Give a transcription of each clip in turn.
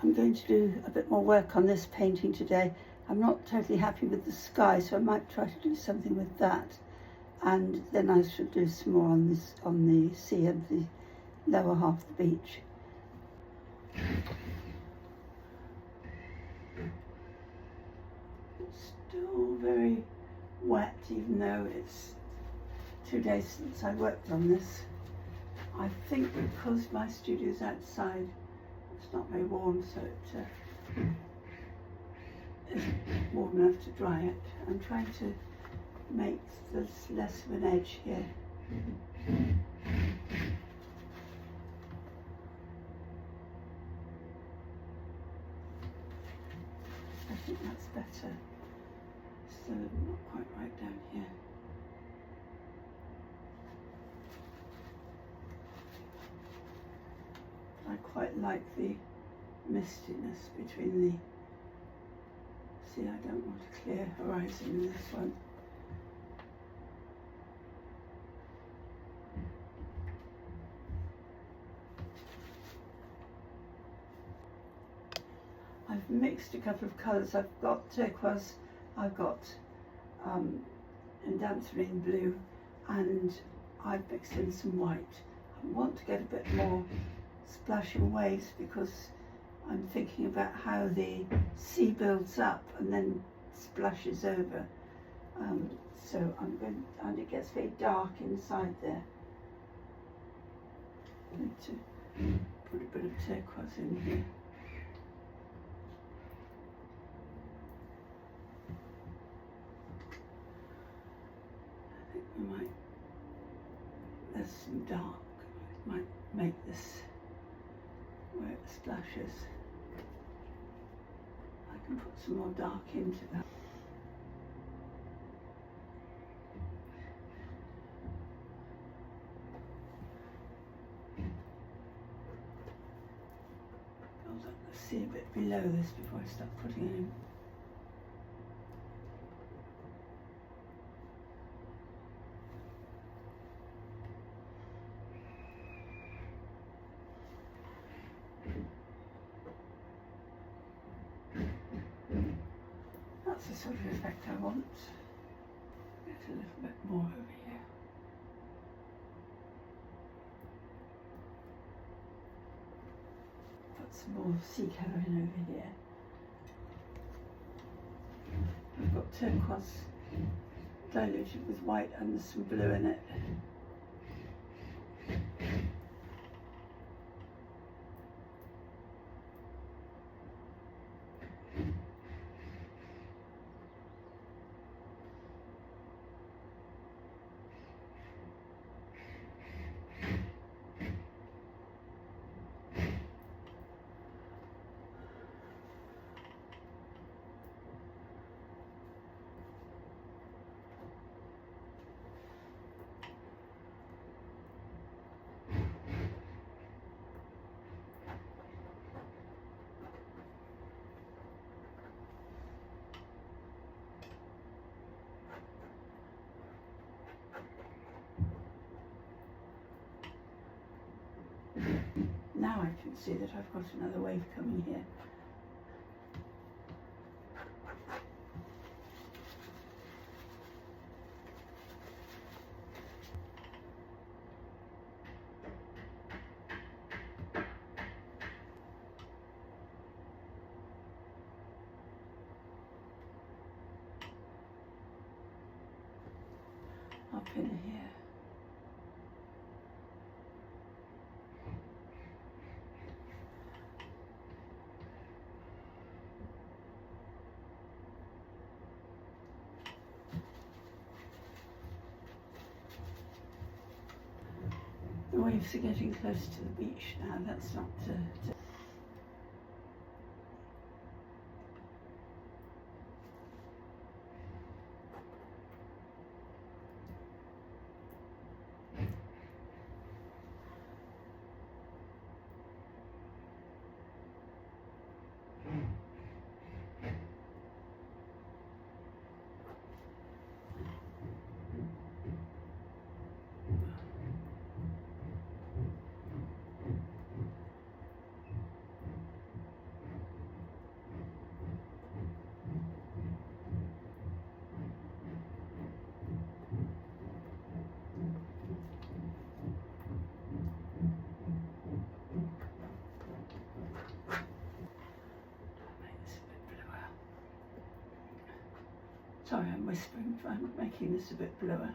I'm going to do a bit more work on this painting today. I'm not totally happy with the sky, so I might try to do something with that. And then I should do some more on this, on the sea and the lower half of the beach. It's still very wet, even though it's 2 days since I worked on this. I think because my studio's outside, it's not very warm, so it isn't warm enough to dry it. I'm trying to make this less of an edge here. I think that's better. Still not quite right down here. I quite like the mistiness between the, see, I don't want a clear horizon in this one. I've mixed a couple of colours. I've got turquoise, I've got indanthrene blue, and I've mixed in some white. I want to get a bit more splashing waves because I'm thinking about how the sea builds up and then splashes over. So I'm going, and it gets very dark inside there. I need to put a bit of turquoise in here. I think we might, there's some dark, might make this where it splashes. I can put some more dark into that. Build up the sea a bit below this before I start putting it in. That's the sort of effect I want. Get a little bit more over here. Put some more sea colour in over here. I've got turquoise diluted with white and there's some blue in it. Now I can see that I've got another wave coming here. Up in here. The waves are getting close to the beach now. That's not Sorry, I'm whispering, I'm making this a bit bluer.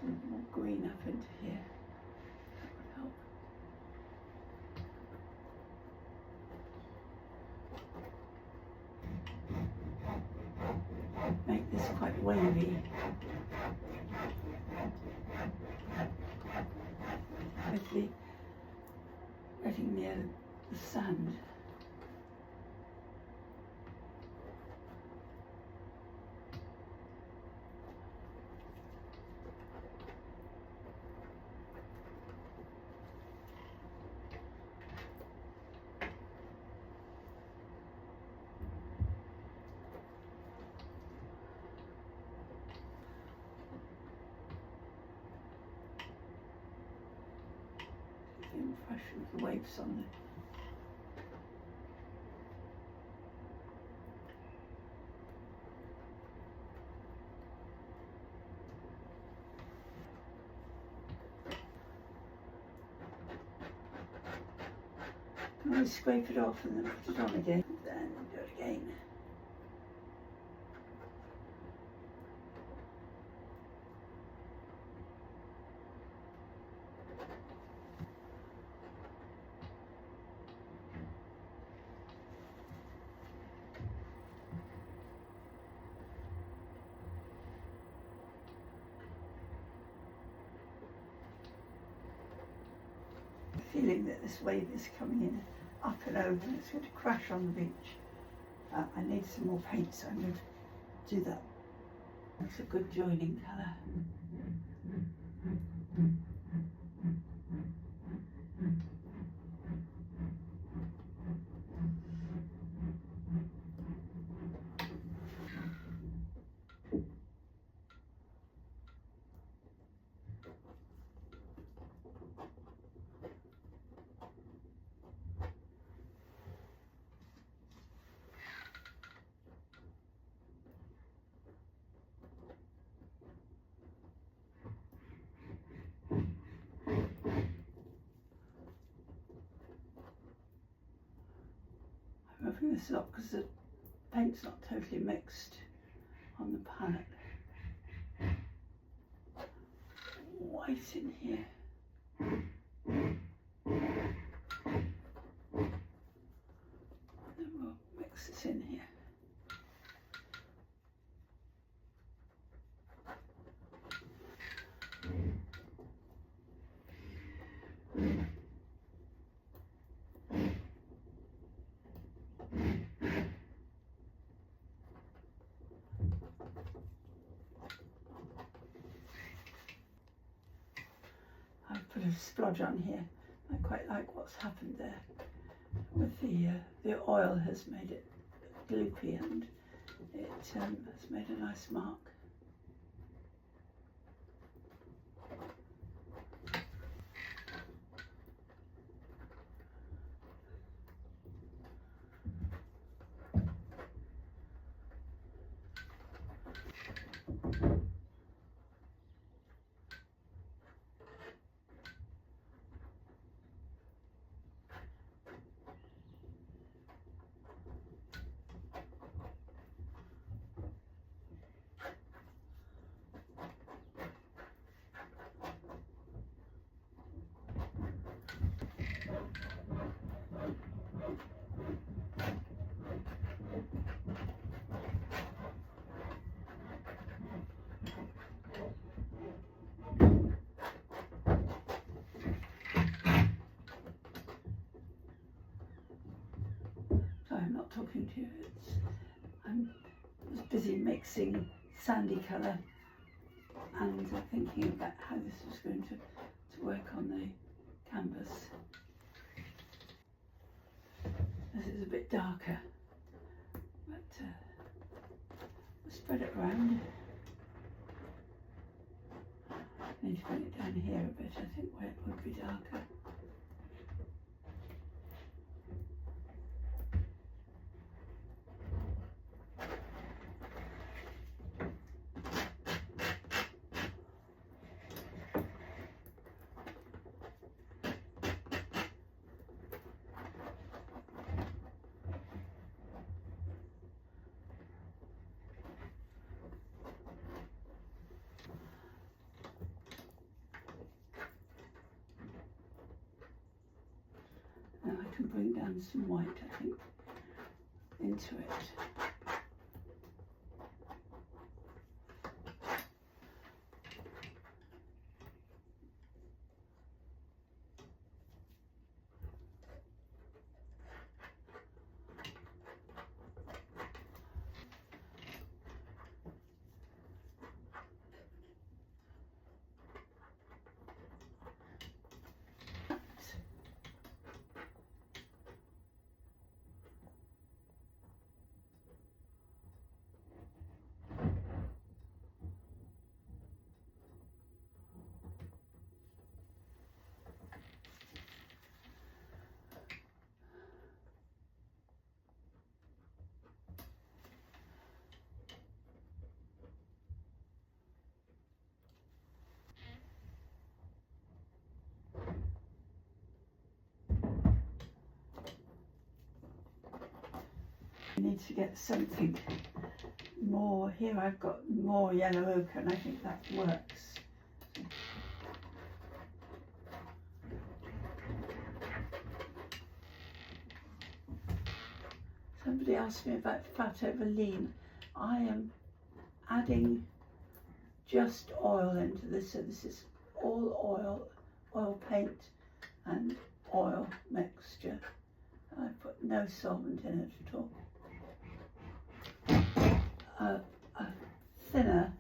Some more green up into here, that would help. Make this quite wavy. With the getting near the sand. Fresh with the waves on it. I'm going to scrape it off and then put it on again, then do it again. Feeling that this wave is coming in up and over and it's going to crash on the beach. I need some more paint, so I'm going to do that. It's a good joining colour. I'm opening this up because the paint's not totally mixed on the palette. White in here. And then we'll mix this in here. Put a splodge on here. I quite like what's happened there. With the oil has made it gloopy and it has made a nice mark. I'm not talking to you, I was busy mixing sandy colour and thinking about how this was going to work on the canvas. This is a bit darker, but we'll spread it around. I need to bring it down here a bit, I think, where it would be darker. can bring down some white, I think, into it. I need to get something more. Here I've got more yellow ochre and I think that works. Somebody asked me about fat over lean. I am adding just oil into this, so this is all oil paint and oil mixture. I put no solvent in it at all. A thinner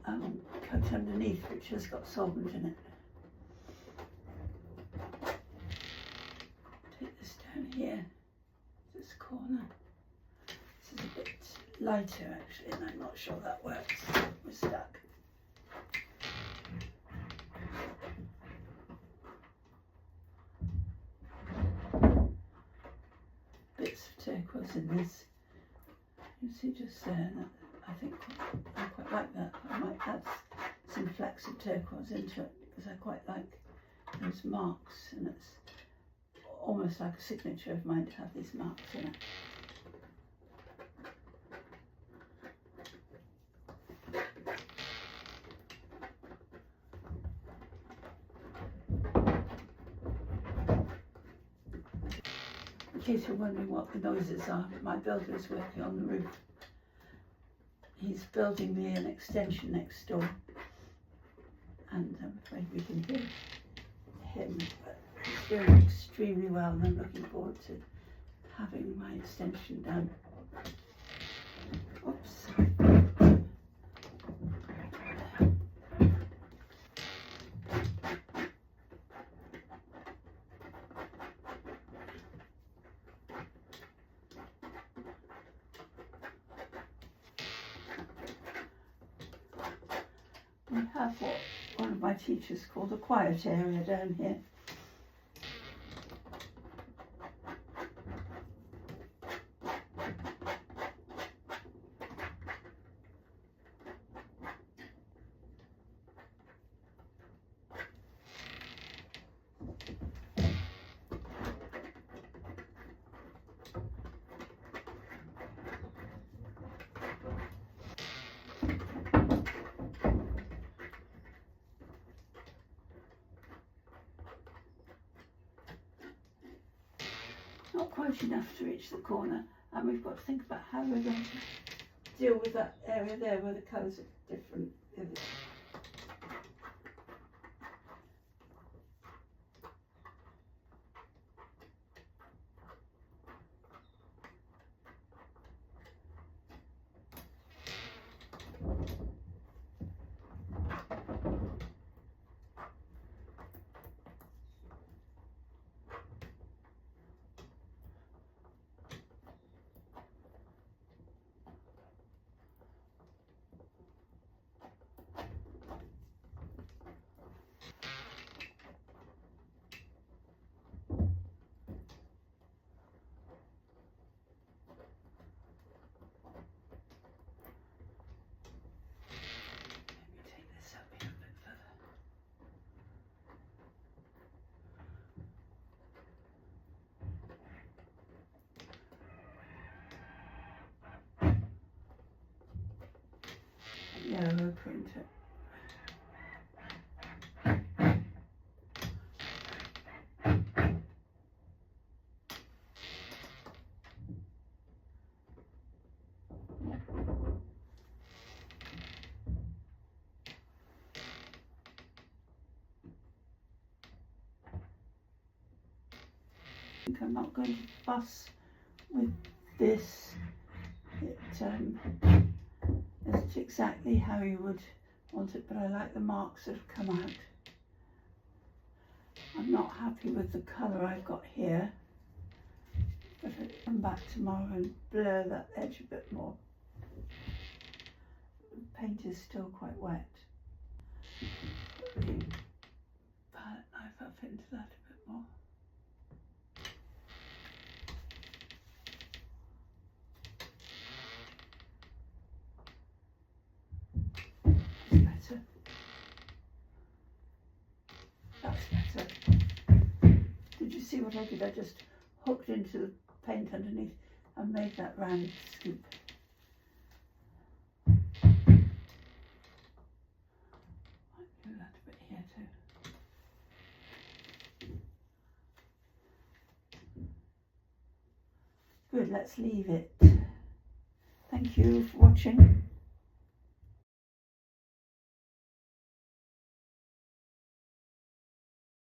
coat underneath which has got solvent in it. Take this down here, this corner. This is a bit lighter actually, and I'm not sure that works. We're stuck. Bits of turquoise in this. You see just there, that, I think I quite like that. I might add some flecks of turquoise into it because I quite like those marks, and it's almost like a signature of mine to have these marks in it. In case you're wondering what the noises are, my builder is working on the roof. He's building me an extension next door, and I'm afraid we can hear him, but he's doing extremely well, and I'm looking forward to having my extension done. Oops. We have what one of my teachers called a quiet area down here. Not quite enough to reach the corner, and we've got to think about how we're going to deal with that area there where the colours are different. Yellow print it. I'm not going to fuss with this. It isn't exactly how you would want it, but I like the marks that have come out. I'm not happy with the colour I've got here, but I'll come back tomorrow and blur that edge a bit more. The paint is still quite wet. Put the palette knife up into that a bit more. That's better. That's better. Did you see what I did? I just hooked into the paint underneath and made that round scoop. Might do that a bit here too. Good, let's leave it. Thank you for watching.